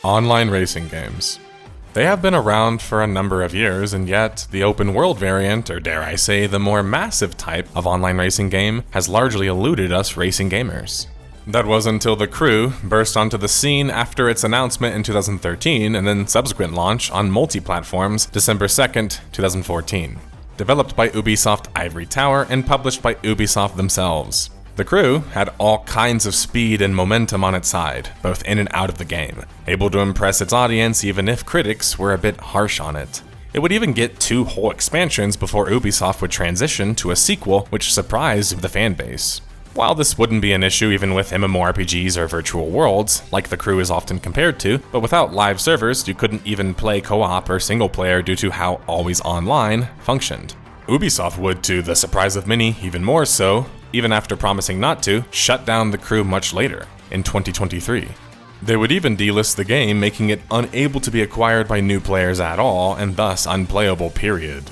Online racing games. They have been around for a number of years, and yet the open world variant, or dare I say the more massive type of online racing game, has largely eluded us racing gamers. That was until The Crew burst onto the scene after its announcement in 2013 and then subsequent launch on multi-platforms December 2nd, 2014. Developed by Ubisoft Ivory Tower and published by Ubisoft themselves. The Crew had all kinds of speed and momentum on its side, both in and out of the game, able to impress its audience even if critics were a bit harsh on it. It would even get 2 whole expansions before Ubisoft would transition to a sequel which surprised the fanbase. While this wouldn't be an issue even with MMORPGs or virtual worlds, like The Crew is often compared to, but without live servers you couldn't even play co-op or single player due to how always online functioned. Ubisoft would, to the surprise of many, even more so, even after promising not to, shut down The Crew much later, in 2023. They would even delist the game, making it unable to be acquired by new players at all, and thus unplayable, period.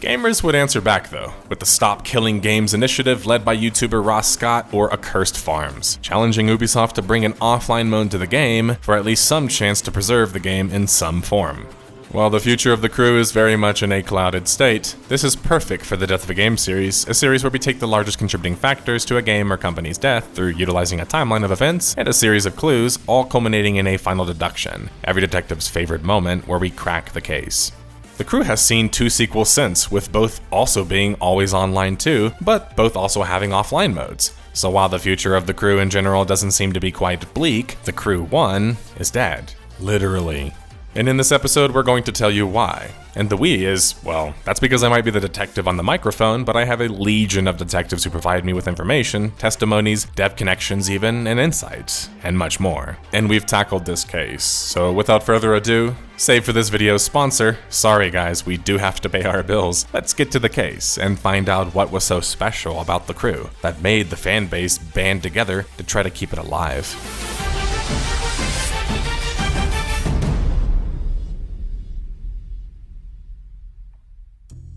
Gamers would answer back though, with the Stop Killing Games initiative led by YouTuber Ross Scott or Accursed Farms, challenging Ubisoft to bring an offline mode to the game for at least some chance to preserve the game in some form. While the future of The Crew is very much in a clouded state, this is perfect for the Death of a Game series, a series where we take the largest contributing factors to a game or company's death through utilizing a timeline of events and a series of clues, all culminating in a final deduction, every detective's favorite moment where we crack the case. The Crew has seen 2 sequels since, with both also being always online too, but both also having offline modes. So while the future of The Crew in general doesn't seem to be quite bleak, The Crew 1 is dead. Literally. And in this episode, we're going to tell you why. And the we is, well, that's because I might be the detective on the microphone, but I have a legion of detectives who provide me with information, testimonies, dev connections even, and insights, and much more. And we've tackled this case. So without further ado, save for this video's sponsor, sorry guys, we do have to pay our bills. Let's get to the case and find out what was so special about The Crew that made the fan base band together to try to keep it alive.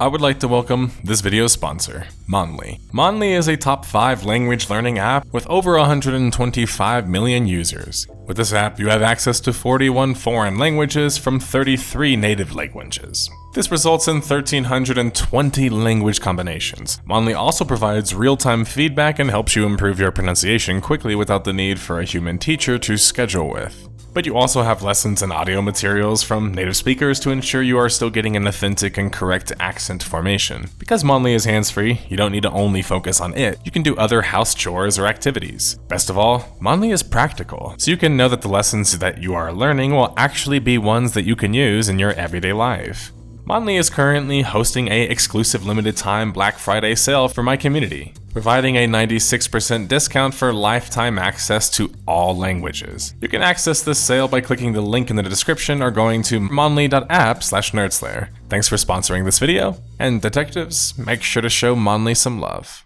I would like to welcome this video's sponsor, Monly. Monly is a top 5 language learning app with over 125 million users. With this app, you have access to 41 foreign languages from 33 native languages. This results in 1,320 language combinations. Monly also provides real-time feedback and helps you improve your pronunciation quickly without the need for a human teacher to schedule with. But you also have lessons and audio materials from native speakers to ensure you are still getting an authentic and correct accent formation. Because Monly is hands-free, you don't need to only focus on it, you can do other house chores or activities. Best of all, Monly is practical, so you can know that the lessons that you are learning will actually be ones that you can use in your everyday life. Monly is currently hosting a exclusive limited time Black Friday sale for my community, providing a 96% discount for lifetime access to all languages. You can access this sale by clicking the link in the description or going to monly.app/nerdslayer. Thanks for sponsoring this video, and detectives, make sure to show Monly some love.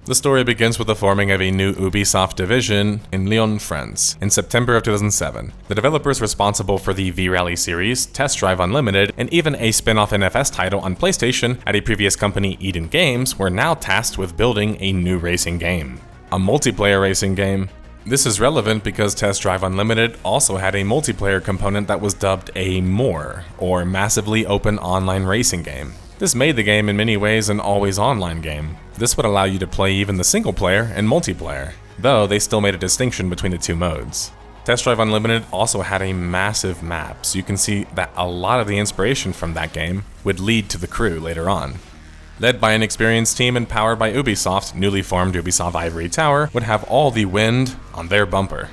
The story begins with the forming of a new Ubisoft division in Lyon, France, in September of 2007. The developers responsible for the V-Rally series, Test Drive Unlimited, and even a spin-off NFS title on PlayStation at a previous company, Eden Games, were now tasked with building a new racing game. A multiplayer racing game. This is relevant because Test Drive Unlimited also had a multiplayer component that was dubbed a MORE, or Massively Open Online Racing Game. This made the game in many ways an always online game. This would allow you to play even the single player and multiplayer, though they still made a distinction between the 2 modes. Test Drive Unlimited also had a massive map, so you can see that a lot of the inspiration from that game would lead to The Crew later on. Led by an experienced team and powered by Ubisoft, newly formed Ubisoft Ivory Tower would have all the wind on their bumper.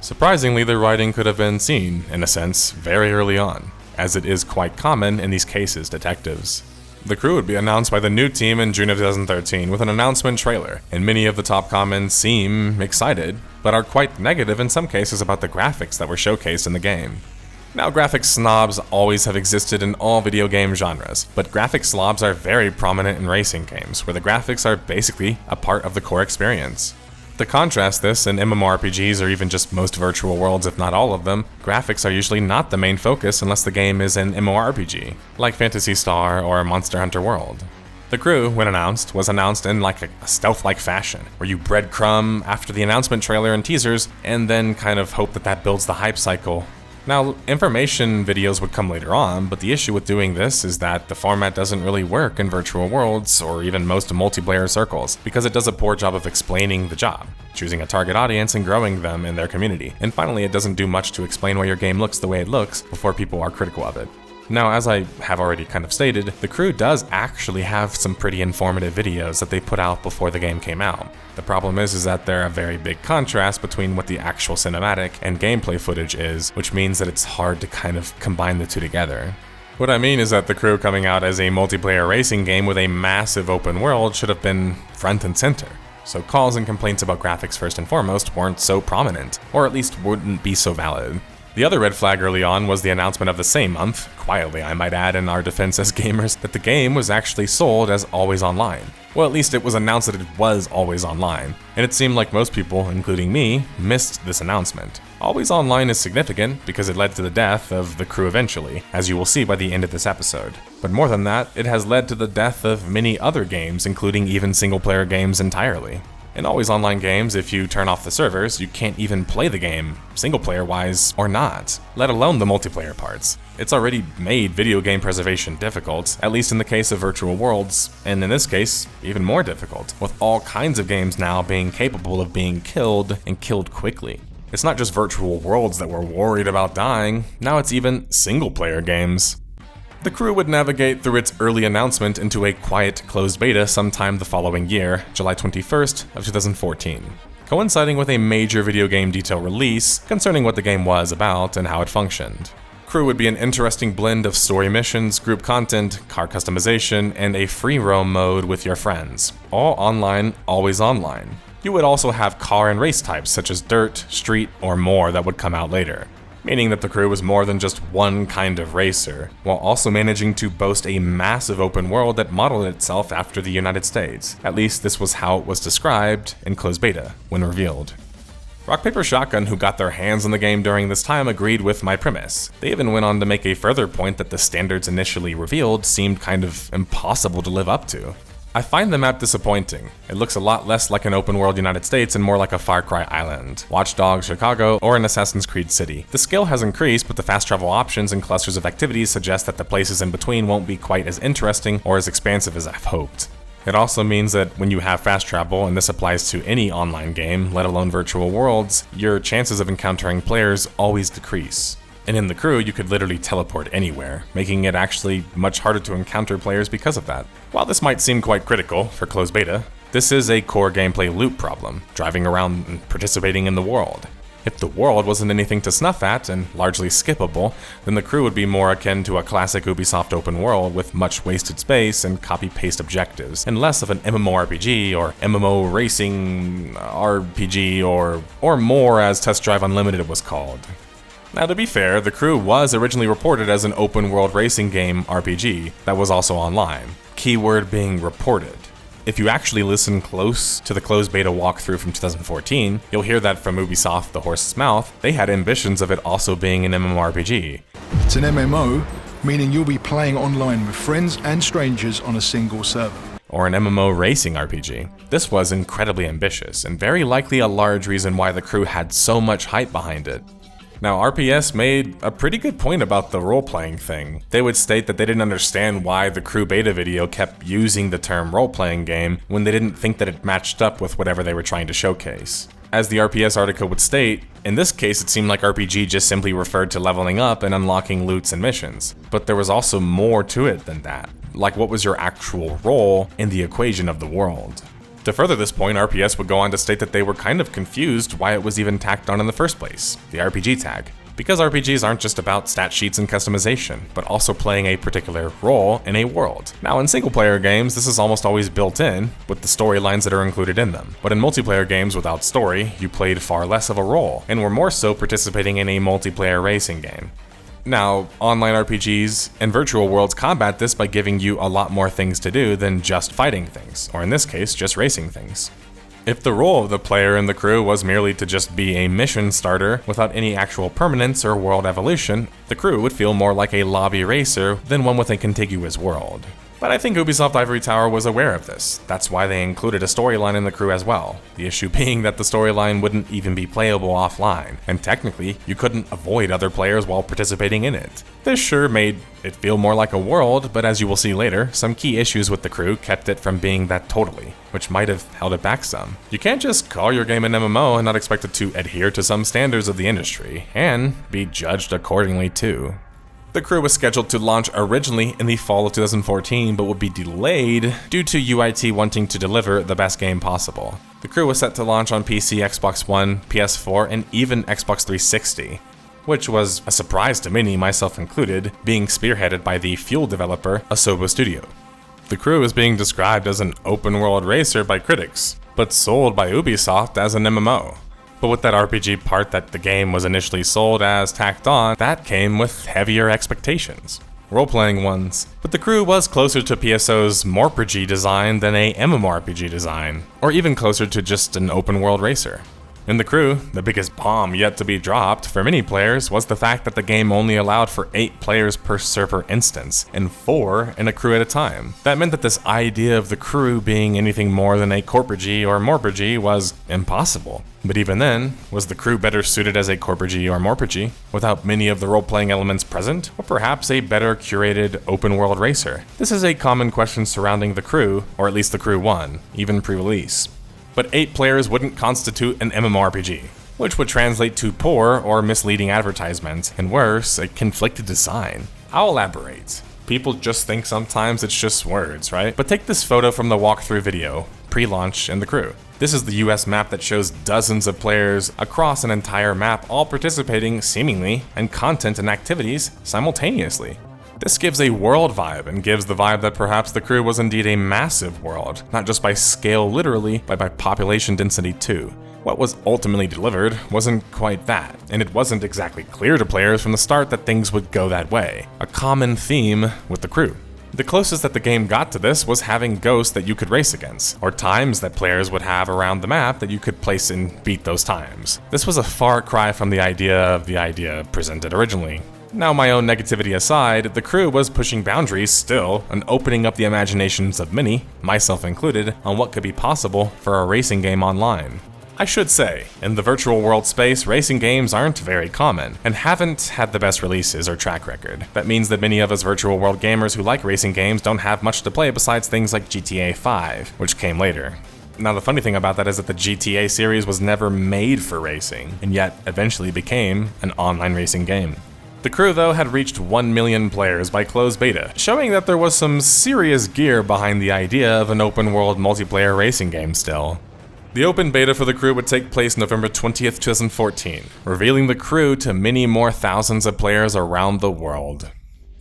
Surprisingly, the writing could have been seen, in a sense, very early on, as it is quite common in these cases detectives. The Crew would be announced by the new team in June of 2013 with an announcement trailer, and many of the top comments seem excited, but are quite negative in some cases about the graphics that were showcased in the game. Now, graphics snobs always have existed in all video game genres, but graphics slobs are very prominent in racing games, where the graphics are basically a part of the core experience. To contrast this, in MMORPGs or even just most virtual worlds, if not all of them, graphics are usually not the main focus unless the game is an MMORPG, like Phantasy Star or Monster Hunter World. The crew, when announced, was announced in like a stealth-like fashion, where you breadcrumb after the announcement trailer and teasers, and then kind of hope that builds the hype cycle. Now, information videos would come later on, but the issue with doing this is that the format doesn't really work in virtual worlds or even most multiplayer circles, because it does a poor job of explaining the job, choosing a target audience and growing them in their community. And finally, it doesn't do much to explain why your game looks the way it looks before people are critical of it. Now, as I have already kind of stated, the crew does actually have some pretty informative videos that they put out before the game came out. The problem is that they're a very big contrast between what the actual cinematic and gameplay footage is, which means that it's hard to kind of combine the two together. What I mean is that the crew coming out as a multiplayer racing game with a massive open world should have been front and center. So calls and complaints about graphics first and foremost weren't so prominent, or at least wouldn't be so valid. The other red flag early on was the announcement of the same month, quietly I might add in our defense as gamers, that the game was actually sold as always online. Well, at least it was announced that it was always online, and it seemed like most people, including me, missed this announcement. Always online is significant because it led to the death of the crew eventually, as you will see by the end of this episode. But more than that, it has led to the death of many other games, including even single-player games entirely. In always online games, if you turn off the servers, you can't even play the game, single-player wise or not, let alone the multiplayer parts. It's already made video game preservation difficult, at least in the case of virtual worlds, and in this case, even more difficult, with all kinds of games now being capable of being killed and killed quickly. It's not just virtual worlds that were worried about dying, now it's even single-player games. The crew would navigate through its early announcement into a quiet closed beta sometime the following year, July 21st of 2014, coinciding with a major video game detail release concerning what the game was about and how it functioned. Crew would be an interesting blend of story missions, group content, car customization, and a free roam mode with your friends, all online, always online. You would also have car and race types such as dirt, street, or more that would come out later, meaning that the crew was more than just one kind of racer, while also managing to boast a massive open world that modeled itself after the United States. At least this was how it was described in closed beta, when revealed. Rock Paper Shotgun, who got their hands on the game during this time, agreed with my premise. They even went on to make a further point that the standards initially revealed seemed kind of impossible to live up to. I find the map disappointing. It looks a lot less like an open world United States and more like a Far Cry Island, Watch Dogs Chicago, or an Assassin's Creed City. The scale has increased, but the fast travel options and clusters of activities suggest that the places in between won't be quite as interesting or as expansive as I've hoped. It also means that when you have fast travel, and this applies to any online game, let alone virtual worlds, your chances of encountering players always decrease. And in the crew, you could literally teleport anywhere, making it actually much harder to encounter players because of that. While this might seem quite critical for closed beta, this is a core gameplay loop problem, driving around and participating in the world. If the world wasn't anything to snuff at and largely skippable, then the crew would be more akin to a classic Ubisoft open world with much wasted space and copy-paste objectives, and less of an MMORPG or MMO racing RPG or more as Test Drive Unlimited was called. Now, to be fair, the crew was originally reported as an open-world racing game RPG that was also online, keyword being reported. If you actually listen close to the closed beta walkthrough from 2014, you'll hear that from Ubisoft the horse's mouth, they had ambitions of it also being an MMORPG. It's an MMO, meaning you'll be playing online with friends and strangers on a single server. Or an MMO racing RPG. This was incredibly ambitious, and very likely a large reason why the crew had so much hype behind it. Now, RPS made a pretty good point about the role-playing thing. They would state that they didn't understand why the crew beta video kept using the term role-playing game when they didn't think that it matched up with whatever they were trying to showcase. As the RPS article would state, in this case it seemed like RPG just simply referred to leveling up and unlocking loots and missions. But there was also more to it than that. Like, what was your actual role in the equation of the world? To further this point, RPS would go on to state that they were kind of confused why it was even tacked on in the first place, the RPG tag. Because RPGs aren't just about stat sheets and customization, but also playing a particular role in a world. Now, in single-player games, this is almost always built in, with the storylines that are included in them. But in multiplayer games without story, you played far less of a role, and were more so participating in a multiplayer racing game. Now, online RPGs and virtual worlds combat this by giving you a lot more things to do than just fighting things, or in this case, just racing things. If the role of the player in the crew was merely to just be a mission starter without any actual permanence or world evolution, the crew would feel more like a lobby racer than one with a contiguous world. But I think Ubisoft Ivory Tower was aware of this. That's why they included a storyline in The Crew as well. The issue being that the storyline wouldn't even be playable offline, and technically, you couldn't avoid other players while participating in it. This sure made it feel more like a world, but as you will see later, some key issues with The Crew kept it from being that totally, which might have held it back some. You can't just call your game an MMO and not expect it to adhere to some standards of the industry, and be judged accordingly too. The Crew was scheduled to launch originally in the fall of 2014, but would be delayed due to UIT wanting to deliver the best game possible. The Crew was set to launch on PC, Xbox One, PS4, and even Xbox 360, which was a surprise to many, myself included, being spearheaded by the Fuel developer Asobo Studio. The Crew is being described as an open-world racer by critics, but sold by Ubisoft as an MMO. But with that RPG part that the game was initially sold as tacked on, that came with heavier expectations. Role-playing ones. But The Crew was closer to PSO's MORPG design than a MMORPG design, or even closer to just an open-world racer. In The Crew, the biggest bomb yet to be dropped for many players was the fact that the game only allowed for 8 players per server instance, and 4 in a crew at a time. That meant that this idea of The Crew being anything more than a corporate or morpg was impossible. But even then, was The Crew better suited as a corporate or morpg, without many of the role-playing elements present, or perhaps a better curated open-world racer? This is a common question surrounding The Crew, or at least The Crew 1, even pre-release. But 8 players wouldn't constitute an MMORPG, which would translate to poor or misleading advertisements, and worse, a conflicted design. I'll elaborate. People just think sometimes it's just words, right? But take this photo from the walkthrough video, pre-launch in The Crew. This is the US map that shows dozens of players across an entire map all participating, seemingly, in content and activities simultaneously. This gives a world vibe and gives the vibe that perhaps The Crew was indeed a massive world, not just by scale literally, but by population density too. What was ultimately delivered wasn't quite that, and it wasn't exactly clear to players from the start that things would go that way, a common theme with The Crew. The closest that the game got to this was having ghosts that you could race against, or times that players would have around the map that you could place and beat those times. This was a far cry from the idea presented originally. Now, my own negativity aside, The Crew was pushing boundaries still and opening up the imaginations of many, myself included, on what could be possible for a racing game online. I should say, in the virtual world space, racing games aren't very common, and haven't had the best releases or track record. That means that many of us virtual world gamers who like racing games don't have much to play besides things like GTA 5, which came later. Now, the funny thing about that is that the GTA series was never made for racing, and yet eventually became an online racing game. The Crew, though, had reached 1 million players by closed beta, showing that there was some serious gear behind the idea of an open-world multiplayer racing game still. The open beta for The Crew would take place November 20th, 2014, revealing The Crew to many more thousands of players around the world.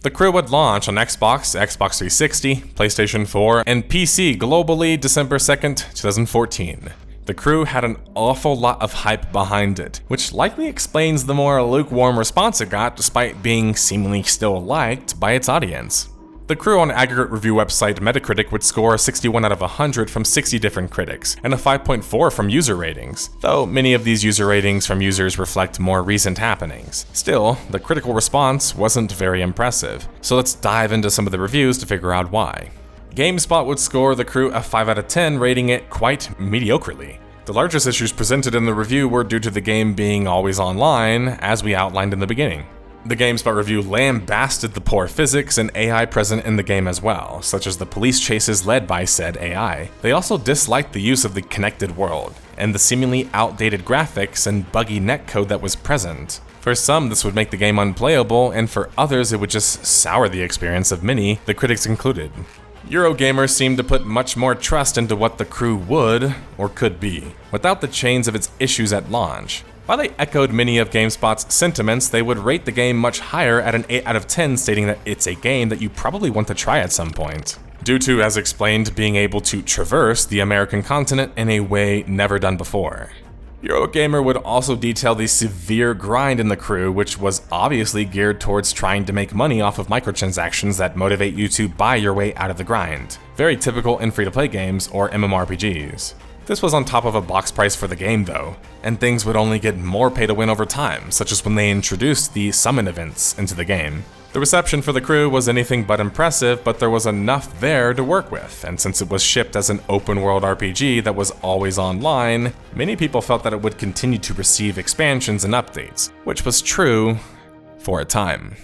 The Crew would launch on Xbox, Xbox 360, PlayStation 4, and PC globally December 2nd, 2014. The Crew had an awful lot of hype behind it, which likely explains the more lukewarm response it got despite being seemingly still liked by its audience. The Crew on aggregate review website Metacritic would score a 61 out of 100 from 60 different critics, and a 5.4 from user ratings, though many of these user ratings from users reflect more recent happenings. Still, the critical response wasn't very impressive, so let's dive into some of the reviews to figure out why. GameSpot would score The Crew a 5 out of 10, rating it quite mediocrely. The largest issues presented in the review were due to the game being always online, as we outlined in the beginning. The GameSpot review lambasted the poor physics and AI present in the game as well, such as the police chases led by said AI. They also disliked the use of the connected world, and the seemingly outdated graphics and buggy netcode that was present. For some, this would make the game unplayable, and for others it would just sour the experience of many, the critics included. Eurogamer seemed to put much more trust into what The Crew would, or could be, without the chains of its issues at launch. While they echoed many of GameSpot's sentiments, they would rate the game much higher at an 8 out of 10, stating that it's a game that you probably want to try at some point. Due to, as explained, being able to traverse the American continent in a way never done before. Eurogamer would also detail the severe grind in The Crew, which was obviously geared towards trying to make money off of microtransactions that motivate you to buy your way out of the grind. Very typical in free-to-play games or MMORPGs. This was on top of a box price for the game though, and things would only get more pay to win over time, such as when they introduced the summon events into the game. The reception for the crew was anything but impressive, but there was enough there to work with, and since it was shipped as an open-world RPG that was always online, many people felt that it would continue to receive expansions and updates, which was true for a time.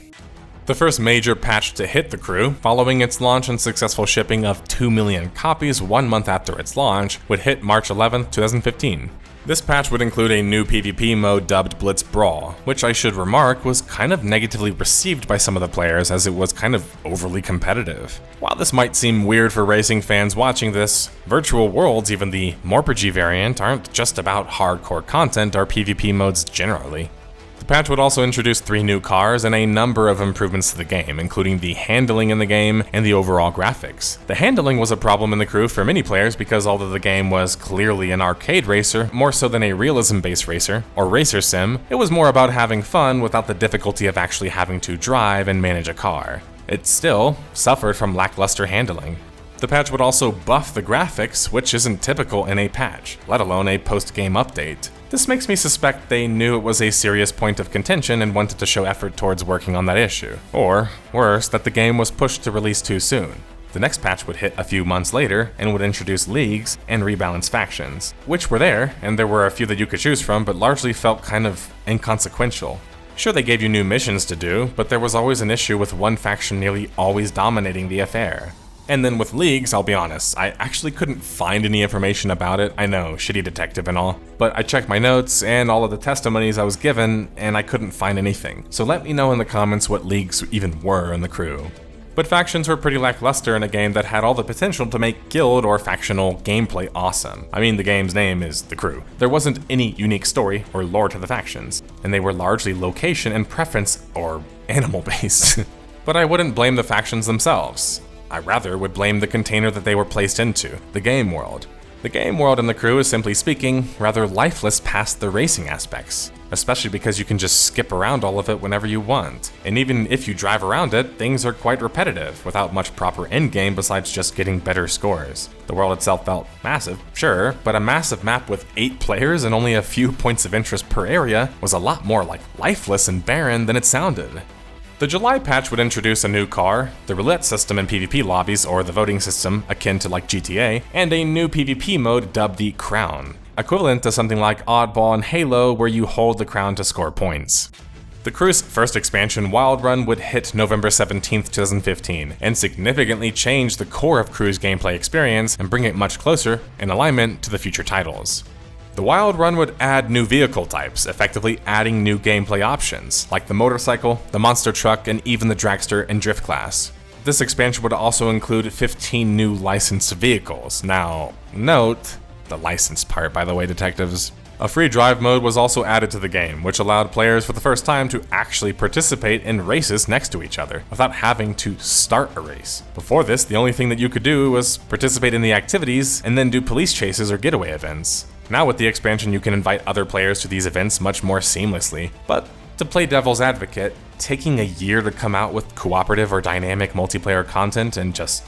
The first major patch to hit the crew, following its launch and successful shipping of 2 million copies 1 month after its launch, would hit March 11, 2015. This patch would include a new PvP mode dubbed Blitz Brawl, which I should remark was kind of negatively received by some of the players as it was kind of overly competitive. While this might seem weird for racing fans watching this, Virtual Worlds, even the Morpg variant, aren't just about hardcore content or PvP modes generally. The patch would also introduce 3 new cars and a number of improvements to the game, including the handling in the game and the overall graphics. The handling was a problem in the crew for many players because although the game was clearly an arcade racer, more so than a realism-based racer, or racer sim, it was more about having fun without the difficulty of actually having to drive and manage a car. It still suffered from lackluster handling. The patch would also buff the graphics, which isn't typical in a patch, let alone a post-game update. This makes me suspect they knew it was a serious point of contention and wanted to show effort towards working on that issue. Or, worse, that the game was pushed to release too soon. The next patch would hit a few months later and would introduce leagues and rebalance factions, which were there, and there were a few that you could choose from, but largely felt kind of inconsequential. Sure, they gave you new missions to do, but there was always an issue with one faction nearly always dominating the affair. And then with leagues, I'll be honest, I actually couldn't find any information about it. I know, shitty detective and all, but I checked my notes and all of the testimonies I was given, and I couldn't find anything. So let me know in the comments what leagues even were in the crew. But factions were pretty lackluster in a game that had all the potential to make guild or factional gameplay awesome. I mean, the game's name is The Crew. There wasn't any unique story or lore to the factions, and they were largely location and preference or animal based. But I wouldn't blame the factions themselves. I rather would blame the container that they were placed into, the game world. The game world in the crew is, simply speaking, rather lifeless past the racing aspects, especially because you can just skip around all of it whenever you want. And even if you drive around it, things are quite repetitive, without much proper endgame besides just getting better scores. The world itself felt massive, sure, but a massive map with 8 players and only a few points of interest per area was a lot more like lifeless and barren than it sounded. The July patch would introduce a new car, the roulette system in PvP lobbies or the voting system akin to like GTA, and a new PvP mode dubbed the Crown, equivalent to something like Oddball and Halo where you hold the crown to score points. The crew's first expansion, Wild Run, would hit November 17, 2015, and significantly change the core of Crew's gameplay experience and bring it much closer in alignment to the future titles. The Wild Run would add new vehicle types, effectively adding new gameplay options, like the motorcycle, the monster truck, and even the dragster and drift class. This expansion would also include 15 new licensed vehicles. Now, note the licensed part, by the way, detectives. A free drive mode was also added to the game, which allowed players for the first time to actually participate in races next to each other, without having to start a race. Before this, the only thing that you could do was participate in the activities and then do police chases or getaway events. Now with the expansion, you can invite other players to these events much more seamlessly, but to play devil's advocate, taking a year to come out with cooperative or dynamic multiplayer content and just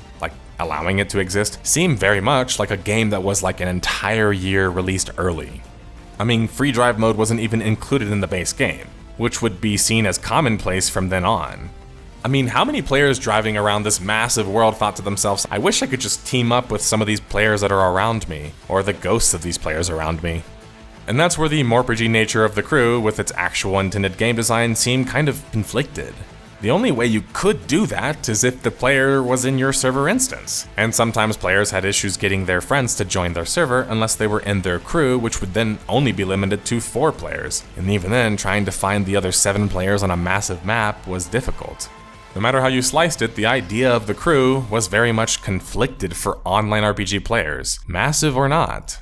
allowing it to exist seemed very much like a game that was like an entire year released early. I mean, free drive mode wasn't even included in the base game, which would be seen as commonplace from then on. I mean, how many players driving around this massive world thought to themselves, I wish I could just team up with some of these players that are around me, or the ghosts of these players around me. And that's where the Morpg nature of the crew, with its actual intended game design, seemed kind of conflicted. The only way you could do that is if the player was in your server instance, and sometimes players had issues getting their friends to join their server unless they were in their crew, which would then only be limited to 4 players, and even then, trying to find the other 7 players on a massive map was difficult. No matter how you sliced it, the idea of the crew was very much conflicted for online RPG players, massive or not.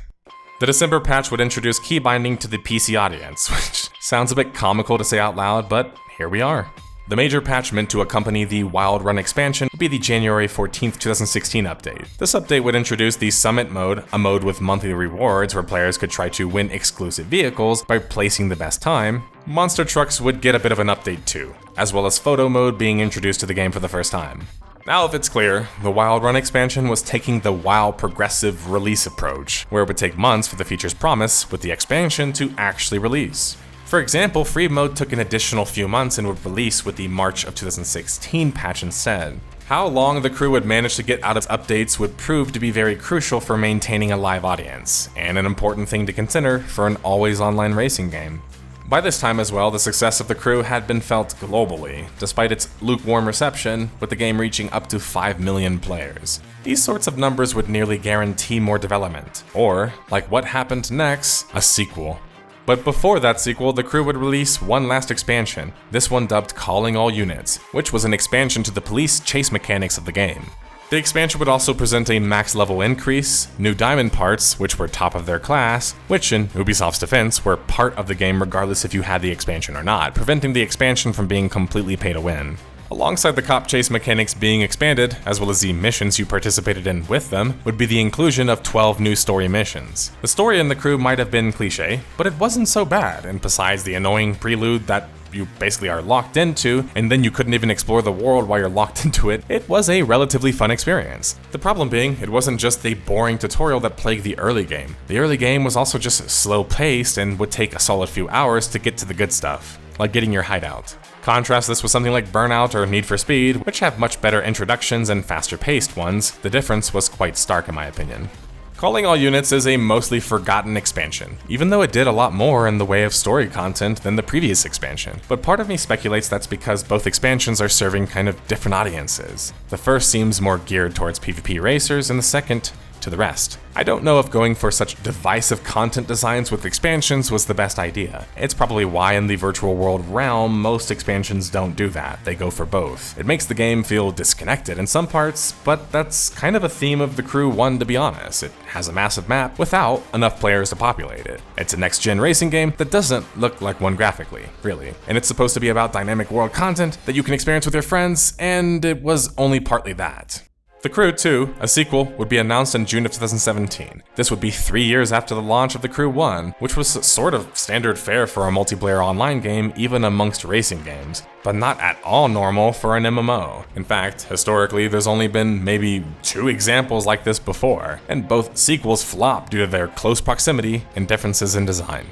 The December patch would introduce key binding to the PC audience, which sounds a bit comical to say out loud, but here we are. The major patch meant to accompany the Wild Run expansion would be the January 14, 2016 update. This update would introduce the Summit mode, a mode with monthly rewards where players could try to win exclusive vehicles by placing the best time. Monster trucks would get a bit of an update too, as well as photo mode being introduced to the game for the first time. Now, if it's clear, the Wild Run expansion was taking the WoW progressive release approach, where it would take months for the features promised with the expansion to actually release. For example, free mode took an additional few months and would release with the March of 2016 patch instead. How long the crew would manage to get out of updates would prove to be very crucial for maintaining a live audience, and an important thing to consider for an always online racing game. By this time as well, the success of the crew had been felt globally, despite its lukewarm reception, with the game reaching up to 5 million players. These sorts of numbers would nearly guarantee more development, or, like what happened next, a sequel. But before that sequel, the crew would release one last expansion, this one dubbed Calling All Units, which was an expansion to the police chase mechanics of the game. The expansion would also present a max level increase, new diamond parts, which were top of their class, which in Ubisoft's defense were part of the game regardless if you had the expansion or not, preventing the expansion from being completely pay to win. Alongside the cop chase mechanics being expanded, as well as the missions you participated in with them, would be the inclusion of 12 new story missions. The story in the crew might have been cliche, but it wasn't so bad, and besides the annoying prelude that you basically are locked into, and then you couldn't even explore the world while you're locked into it, it was a relatively fun experience. The problem being, it wasn't just the boring tutorial that plagued the early game. The early game was also just slow-paced and would take a solid few hours to get to the good stuff, like getting your hideout. Contrast this with something like Burnout or Need for Speed, which have much better introductions and faster-paced ones. The difference was quite stark in my opinion. Calling All Units is a mostly forgotten expansion, even though it did a lot more in the way of story content than the previous expansion. But part of me speculates that's because both expansions are serving kind of different audiences. The first seems more geared towards PvP racers, and the second to the rest. I don't know if going for such divisive content designs with expansions was the best idea. It's probably why in the virtual world realm, most expansions don't do that. They go for both. It makes the game feel disconnected in some parts, but that's kind of a theme of The Crew 1 to be honest. It has a massive map without enough players to populate it. It's a next-gen racing game that doesn't look like one graphically, really. And it's supposed to be about dynamic world content that you can experience with your friends, and it was only partly that. The Crew 2, a sequel, would be announced in June of 2017. This would be 3 years after the launch of The Crew 1, which was sort of standard fare for a multiplayer online game even amongst racing games, but not at all normal for an MMO. In fact, historically, there's only been maybe 2 examples like this before, and both sequels flopped due to their close proximity and differences in design.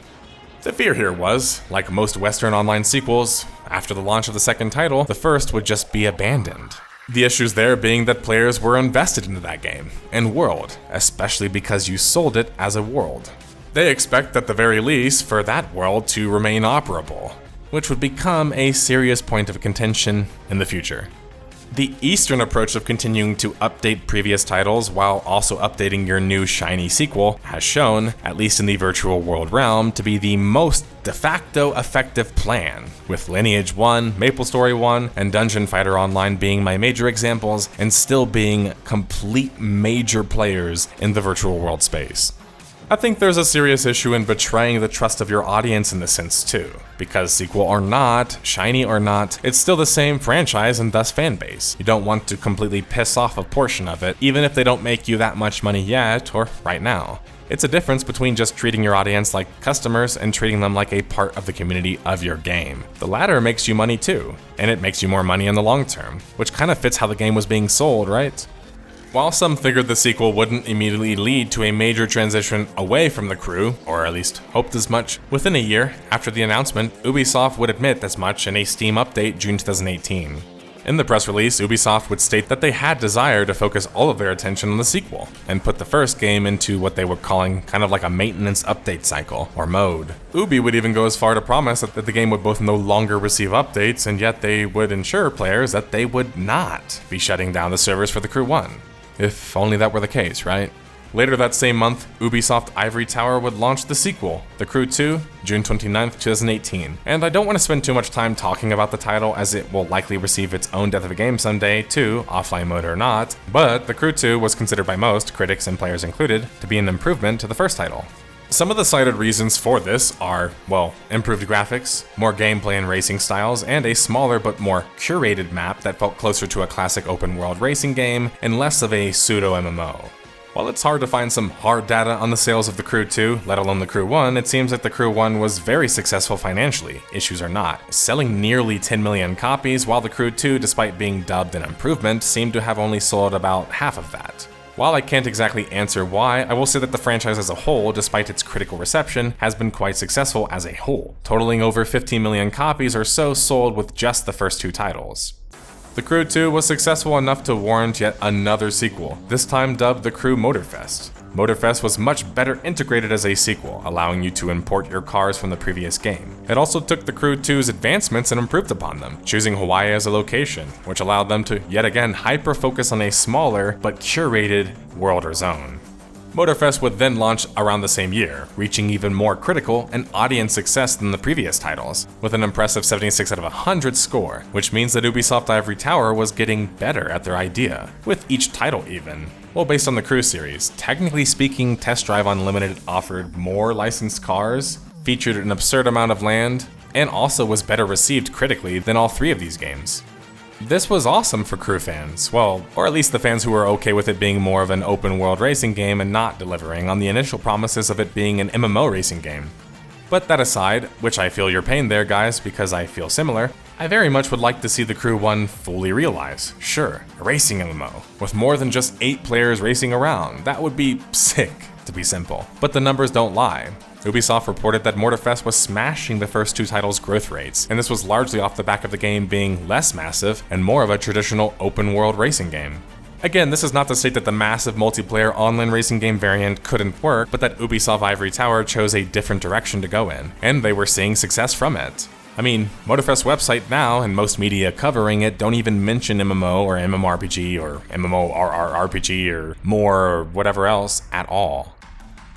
The fear here was, like most Western online sequels, after the launch of the second title, the first would just be abandoned. The issues there being that players were invested into that game and world, especially because you sold it as a world. They expect at the very least for that world to remain operable, which would become a serious point of contention in the future. The Eastern approach of continuing to update previous titles while also updating your new shiny sequel has shown, at least in the virtual world realm, to be the most de facto effective plan, with Lineage 1, MapleStory 1, and Dungeon Fighter Online being my major examples and still being complete major players in the virtual world space. I think there's a serious issue in betraying the trust of your audience in this sense too, because sequel or not, shiny or not, it's still the same franchise and thus fanbase. You don't want to completely piss off a portion of it, even if they don't make you that much money yet or right now. It's a difference between just treating your audience like customers and treating them like a part of the community of your game. The latter makes you money too, and it makes you more money in the long term, which kind of fits how the game was being sold, right? While some figured the sequel wouldn't immediately lead to a major transition away from the Crew, or at least hoped as much, within a year after the announcement, Ubisoft would admit as much in a Steam update June 2018. In the press release, Ubisoft would state that they had desire to focus all of their attention on the sequel, and put the first game into what they were calling kind of like a maintenance update cycle, or mode. Ubi would even go as far to promise that the game would both no longer receive updates, and yet they would ensure players that they would not be shutting down the servers for the Crew 1. If only that were the case, right? Later that same month, Ubisoft Ivory Tower would launch the sequel, The Crew 2, June 29th, 2018. And I don't want to spend too much time talking about the title as it will likely receive its own death of a game someday too, offline mode or not, but The Crew 2 was considered by most, critics and players included, to be an improvement to the first title. Some of the cited reasons for this are, well, improved graphics, more gameplay and racing styles, and a smaller but more curated map that felt closer to a classic open-world racing game and less of a pseudo-MMO. While it's hard to find some hard data on the sales of The Crew 2, let alone The Crew 1, it seems like The Crew 1 was very successful financially, issues or not, selling nearly 10 million copies, while The Crew 2, despite being dubbed an improvement, seemed to have only sold about half of that. While I can't exactly answer why, I will say that the franchise as a whole, despite its critical reception, has been quite successful as a whole, totaling over 15 million copies or so sold with just the first 2 titles. The Crew 2 was successful enough to warrant yet another sequel, this time dubbed The Crew Motorfest. Motorfest was much better integrated as a sequel, allowing you to import your cars from the previous game. It also took The Crew 2's advancements and improved upon them, choosing Hawaii as a location, which allowed them to yet again hyper-focus on a smaller but curated world or zone. Motorfest would then launch around the same year, reaching even more critical and audience success than the previous titles, with an impressive 76 out of 100 score, which means that Ubisoft Ivory Tower was getting better at their idea, with each title even. Well, based on the Crew series, technically speaking, Test Drive Unlimited offered more licensed cars, featured an absurd amount of land, and also was better received critically than all 3 of these games. This was awesome for Crew fans, well, or at least the fans who were okay with it being more of an open world racing game and not delivering on the initial promises of it being an MMO racing game. But that aside, which I feel your pain there guys because I feel similar, I very much would like to see The Crew 1 fully realize. Sure, a racing MMO, with more than just 8 players racing around, that would be sick, to be simple. But the numbers don't lie. Ubisoft reported that Motorfest was smashing the first 2 titles' growth rates, and this was largely off the back of the game being less massive and more of a traditional open-world racing game. Again, this is not to state that the massive multiplayer online racing game variant couldn't work, but that Ubisoft Ivory Tower chose a different direction to go in, and they were seeing success from it. I mean, Motorfest's website now, and most media covering it, don't even mention MMO or MMORPG or MMORRPG or more or whatever else at all.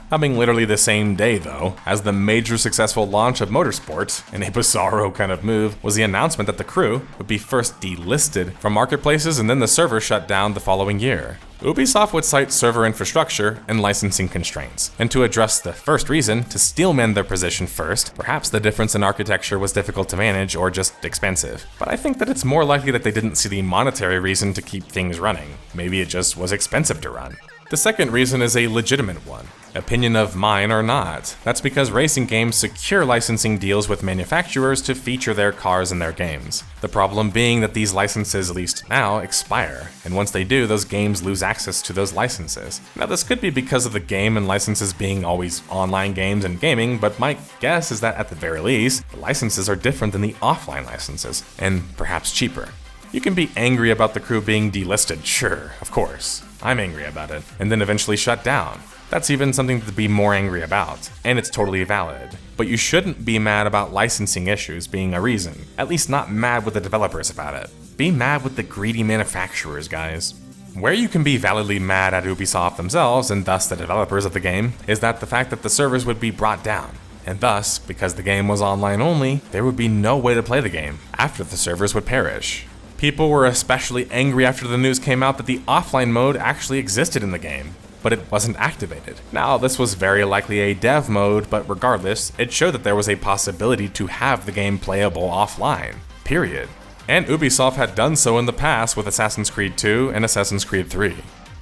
Coming literally the same day, though, as the major successful launch of Motorsport, in a bizarro kind of move, was the announcement that The Crew would be first delisted from marketplaces and then the server shut down the following year. Ubisoft would cite server infrastructure and licensing constraints, and to address the first reason, to steelman their position first, perhaps the difference in architecture was difficult to manage or just expensive. But I think that it's more likely that they didn't see the monetary reason to keep things running. Maybe it just was expensive to run. The second reason is a legitimate one. Opinion of mine or not. That's because racing games secure licensing deals with manufacturers to feature their cars in their games. The problem being that these licenses, at least now, expire, and once they do, those games lose access to those licenses. Now this could be because of the game and licenses being always online games and gaming, but my guess is that at the very least, the licenses are different than the offline licenses, and perhaps cheaper. You can be angry about The Crew being delisted, sure, of course. I'm angry about it, and then eventually shut down. That's even something to be more angry about, and it's totally valid. But you shouldn't be mad about licensing issues being a reason, at least not mad with the developers about it. Be mad with the greedy manufacturers, guys. Where you can be validly mad at Ubisoft themselves, and thus the developers of the game, is that the fact that the servers would be brought down. And thus, because the game was online only, there would be no way to play the game, after the servers would perish. People were especially angry after the news came out that the offline mode actually existed in the game, but it wasn't activated. Now, this was very likely a dev mode, but regardless, it showed that there was a possibility to have the game playable offline, period. And Ubisoft had done so in the past with Assassin's Creed 2 and Assassin's Creed 3.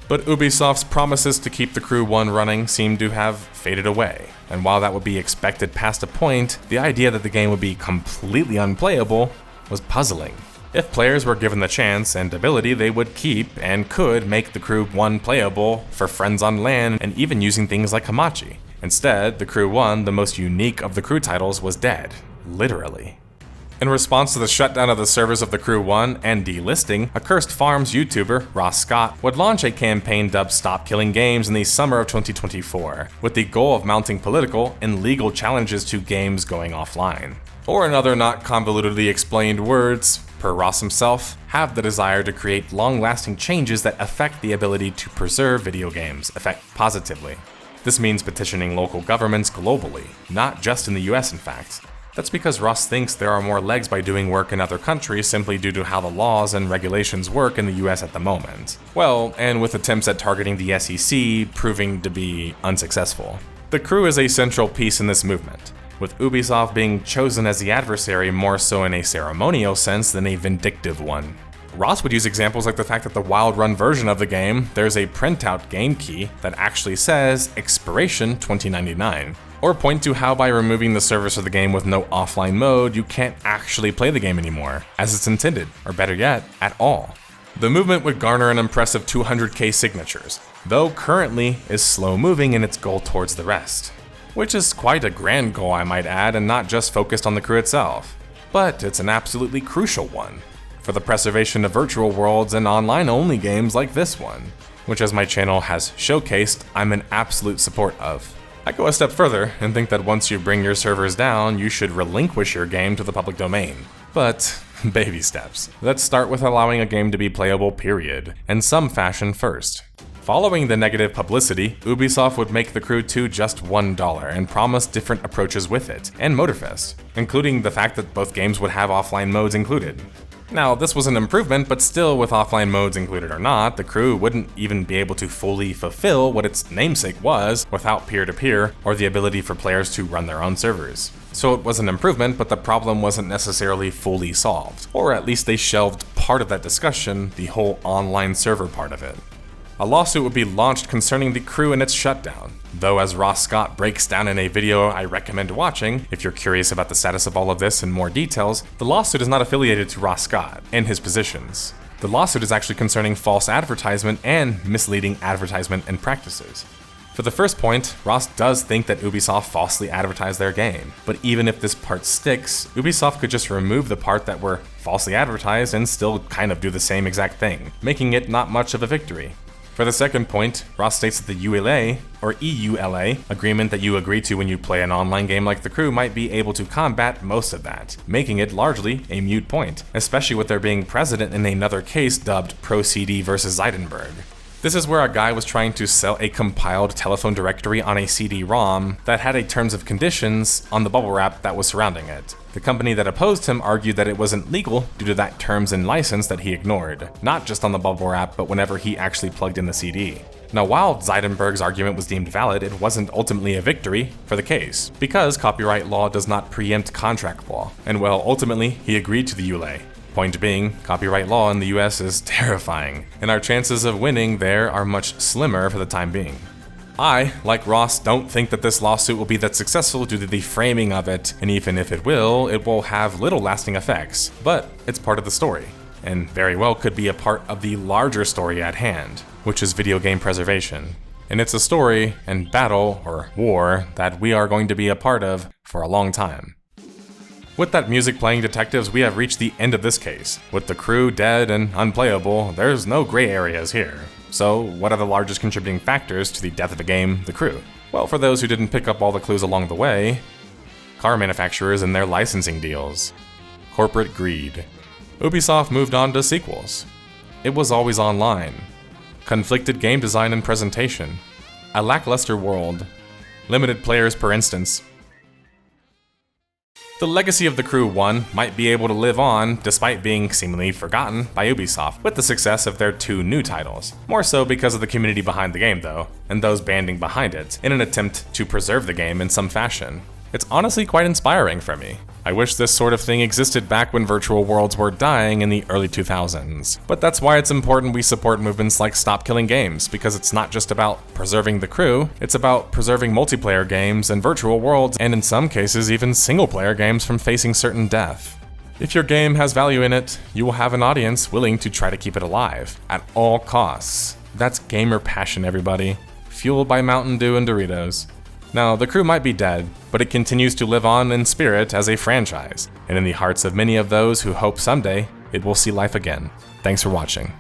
But Ubisoft's promises to keep The Crew 1 running seemed to have faded away, and while that would be expected past a point, the idea that the game would be completely unplayable was puzzling. If players were given the chance and ability, they would keep and could make The Crew 1 playable for friends on LAN and even using things like Hamachi. Instead, The Crew 1, the most unique of the Crew titles, was dead. Literally. In response to the shutdown of the servers of The Crew 1 and delisting, a Cursed Farms YouTuber, Ross Scott, would launch a campaign dubbed Stop Killing Games in the summer of 2024, with the goal of mounting political and legal challenges to games going offline. Or in other not convolutedly explained words, per Ross himself, have the desire to create long-lasting changes that affect the ability to preserve video games, affect positively. This means petitioning local governments globally, not just in the US in fact. That's because Ross thinks there are more legs by doing work in other countries simply due to how the laws and regulations work in the US at the moment. Well, and with attempts at targeting the SEC proving to be unsuccessful. The Crew is a central piece in this movement, with Ubisoft being chosen as the adversary more so in a ceremonial sense than a vindictive one. Ross would use examples like the fact that the Wild Run version of the game, there's a printout game key that actually says expiration 2099. Or point to how by removing the service of the game with no offline mode, you can't actually play the game anymore, as it's intended, or better yet, at all. The movement would garner an impressive 200k signatures, though currently is slow moving in its goal towards the rest. Which is quite a grand goal, I might add, and not just focused on the crew itself. But it's an absolutely crucial one, for the preservation of virtual worlds and online-only games like this one, which as my channel has showcased, I'm in absolute support of. I go a step further and think that once you bring your servers down, you should relinquish your game to the public domain. But baby steps. Let's start with allowing a game to be playable, period, in some fashion first. Following the negative publicity, Ubisoft would make The Crew 2 just $1 and promise different approaches with it, and Motorfest, including the fact that both games would have offline modes included. Now, this was an improvement, but still with offline modes included or not, The Crew wouldn't even be able to fully fulfill what its namesake was without peer-to-peer or the ability for players to run their own servers. So it was an improvement, but the problem wasn't necessarily fully solved, or at least they shelved part of that discussion, the whole online server part of it. A lawsuit would be launched concerning The Crew and its shutdown, though as Ross Scott breaks down in a video I recommend watching, if you're curious about the status of all of this and more details, the lawsuit is not affiliated to Ross Scott and his positions. The lawsuit is actually concerning false advertisement and misleading advertisement and practices. For the first point, Ross does think that Ubisoft falsely advertised their game, but even if this part sticks, Ubisoft could just remove the part that were falsely advertised and still kind of do the same exact thing, making it not much of a victory. For the second point, Ross states that the ULA, or EULA, agreement that you agree to when you play an online game like The Crew might be able to combat most of that, making it largely a moot point, especially with there being precedent in another case dubbed Pro CD vs. Zeidenberg. This is where a guy was trying to sell a compiled telephone directory on a CD-ROM that had a terms of conditions on the bubble wrap that was surrounding it. The company that opposed him argued that it wasn't legal due to that terms and license that he ignored, not just on the bubble wrap, but whenever he actually plugged in the CD. Now, while Zeidenberg's argument was deemed valid, it wasn't ultimately a victory for the case, because copyright law does not preempt contract law, and well, ultimately, he agreed to the ULA. Point being, copyright law in the US is terrifying, and our chances of winning there are much slimmer for the time being. I, like Ross, don't think that this lawsuit will be that successful due to the framing of it, and even if it will have little lasting effects, but it's part of the story, and very well could be a part of the larger story at hand, which is video game preservation. And it's a story and battle, or war, that we are going to be a part of for a long time. With that music playing, detectives, we have reached the end of this case. With The Crew dead and unplayable, there's no gray areas here. So, what are the largest contributing factors to the death of a game, The Crew? Well, for those who didn't pick up all the clues along the way, car manufacturers and their licensing deals, corporate greed. Ubisoft moved on to sequels. It was always online. Conflicted game design and presentation. A lackluster world. Limited players per instance. The legacy of The Crew 1 might be able to live on despite being seemingly forgotten by Ubisoft with the success of their two new titles. More so because of the community behind the game though, and those banding behind it in an attempt to preserve the game in some fashion. It's honestly quite inspiring for me. I wish this sort of thing existed back when virtual worlds were dying in the early 2000s. But that's why it's important we support movements like Stop Killing Games, because it's not just about preserving The Crew, it's about preserving multiplayer games and virtual worlds, and in some cases even single-player games from facing certain death. If your game has value in it, you will have an audience willing to try to keep it alive, at all costs. That's gamer passion, everybody. Fueled by Mountain Dew and Doritos. Now, The Crew might be dead, but it continues to live on in spirit as a franchise, and in the hearts of many of those who hope someday it will see life again. Thanks for watching.